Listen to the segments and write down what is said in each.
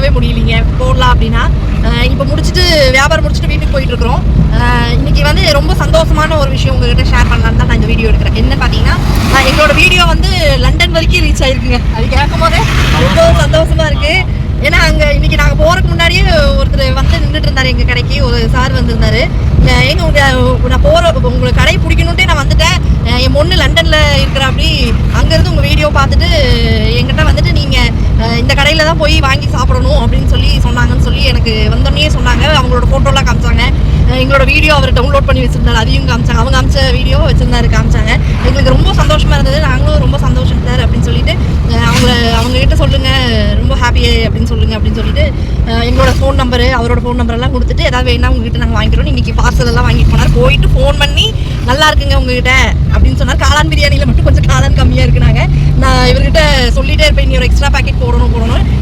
போடவே முடியலைங்க. போடலாம் அப்படின்னா இப்போ முடிச்சுட்டு வியாபாரம் முடிச்சுட்டு வீட்டுக்கு போயிட்டு இருக்கிறோம். இன்னைக்கு வந்து ரொம்ப சந்தோஷமான ஒரு விஷயம் உங்ககிட்ட ஷேர் பண்ணலான்னு தான் நான் இந்த வீடியோ எடுக்கிறேன். என்ன பார்த்தீங்கன்னா எங்களோட வீடியோ வந்து லண்டன் வரைக்கும் ரீச் ஆயிருக்குங்க. அது கேட்கும் போதே ரொம்ப சந்தோஷமா இருக்கு. ஏன்னா அங்கே இன்னைக்கு நாங்கள் போகிறதுக்கு முன்னாடியே ஒருத்தர் வந்து நின்றுட்டு இருந்தார் எங்கள் கடைக்கு. ஒரு சார் வந்திருந்தாரு. நான் போகிற உங்களுக்கு கடையை பிடிக்கணுன்ட்டே நான் வந்துட்டேன். என் பொண்ணு லண்டனில் இருக்கிற அப்படி அங்கேருந்து உங்கள் வீடியோ பார்த்துட்டு என்கிட்ட வந்துட்டு நீங்கள் இந்த கடையில் தான் போய் வாங்கி சாப்பிடணும் அப்படின்னு சொல்லி சொன்னாங்கன்னு சொல்லி எனக்கு வந்தோடனே சொன்னாங்க. அவங்களோட ஃபோட்டோலாம் காமிச்சாங்க. எங்களோட வீடியோ அவர் டவுன்லோட் பண்ணி வச்சுருந்தாரு, அதையும் காமிச்சாங்க. அவங்க காமிச்ச வீடியோ வச்சுருந்தாரு, காமிச்சாங்க. எங்களுக்கு ரொம்ப சந்தோஷமாக இருந்தது. நாங்களும் ரொம்ப சந்தோஷம் சார் அப்படின்னு சொல்லிட்டு அவங்ககிட்ட சொல்லுங்கள், ரொம்ப ஹாப்பி அப்படின்னு சொல்லுங்கள் அப்படின்னு சொல்லிட்டு எங்களோட ஃபோன் நம்பரு அவரோட ஃபோன் நம்பரெல்லாம் கொடுத்துட்டு ஏதாவது வேணா உங்ககிட்ட நாங்கள் வாங்கிக்கிறோம். இன்றைக்கி பார்சல் எல்லாம் வாங்கிட்டு போனார். போயிட்டு ஃபோன் பண்ணி நல்லா இருக்குங்க உங்ககிட்ட அப்படின்னு சொன்னார். காளான் பிரியாணியில் மட்டும் கொஞ்சம் காளான் கம்மியாக இருக்குனாங்க. நான் இவர்கிட்ட சொல்லிட்டே இருப்பேன், இனி ஒரு எக்ஸ்ட்ரா பேக்கெட் போடணும்.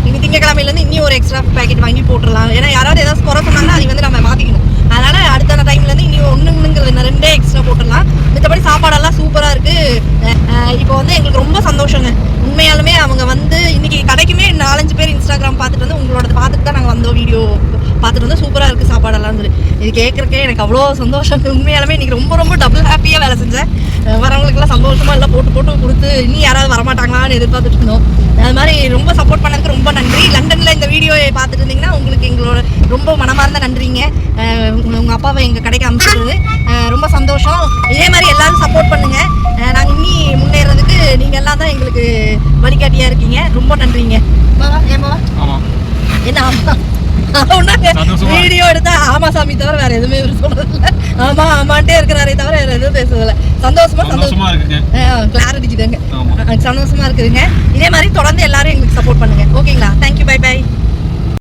இன்னைக்கு திங்கக்கிழமையிலேருந்து இன்னும் ஒரு எக்ஸ்ட்ரா பேக்கெட் வாங்கி போட்டுடலாம். ஏன்னா யாராவது ஏதாவது குறை சொன்னாங்கன்னா அதை வந்து நம்ம மாற்றிக்கணும். அதனால் அடுத்த டைம்லேருந்து இனி ஒன்றுங்கிறது 2 எக்ஸ்ட்ரா போட்டுடலாம். மற்றபடி சாப்பாடெல்லாம் சூப்பராக இருக்குது. இப்போ வந்து எங்களுக்கு ரொம்ப சந்தோஷங்க. உண்மையாலுமே அவங்க வந்து இன்னைக்கு கடைக்குமே 4-5 பேர் இன்ஸ்டாகிராம் பார்த்துட்டு வந்து உங்களோட பார்த்துட்டு தான் நாங்கள் வந்தோம். வீடியோ பார்த்துட்டு வந்து சூப்பராக இருக்குது சாப்பாடெல்லாம் சொல்லி இது கேட்குறக்கே எனக்கு அவ்வளோ சந்தோஷம். உண்மையாலுமே இன்றைக்கி ரொம்ப ரொம்ப டபுள் ஹாப்பியாக வேலை செஞ்சேன். வரவங்களுக்குலாம் சந்தோஷமாக எல்லாம் போட்டு கொடுத்து இன்னும் யாராவது வரமாட்டாங்களான்னு எதிர்பார்த்துட்டு இருந்தோம். அது மாதிரி ரொம்ப சப்போர்ட் பண்ணதுக்கு ரொம்ப நன்றி. லண்டனில் இந்த வீடியோவை பார்த்துட்டு இருந்தீங்கன்னா உங்களுக்கு எங்களோட ரொம்ப மனமார்ந்த நன்றிங்க. உங்கள் அப்பாவை எங்கள் கடைக்கு அனுப்பிச்சிடுறது ரொம்ப சந்தோஷம். இதே மாதிரி எல்லாரும் சப்போர்ட் பண்ணுங்கள். நாங்கள் இன்னி முன்னேறதுக்கு நீங்கள் எல்லாம் தான் எங்களுக்கு வழிகாட்டியாக இருக்கீங்க. ரொம்ப நன்றிங்க. என்ன வீடியோ எடுத்தா ஆமா சாமி தவிர வேற எதுவுமே சொல்றதில்ல. ஆமா ஆமாட்டே இருக்கிறாரே தவிர வேற எதுவும் பேசுறதில்ல. சந்தோஷமா இருக்குங்க. கிளாரிட்டிக்குதாங்க. சந்தோஷமா இருக்குதுங்க. இதே மாதிரி தொடர்ந்து எல்லாரும் எங்களுக்கு சப்போர்ட் பண்ணுங்க. ஓகேங்களா?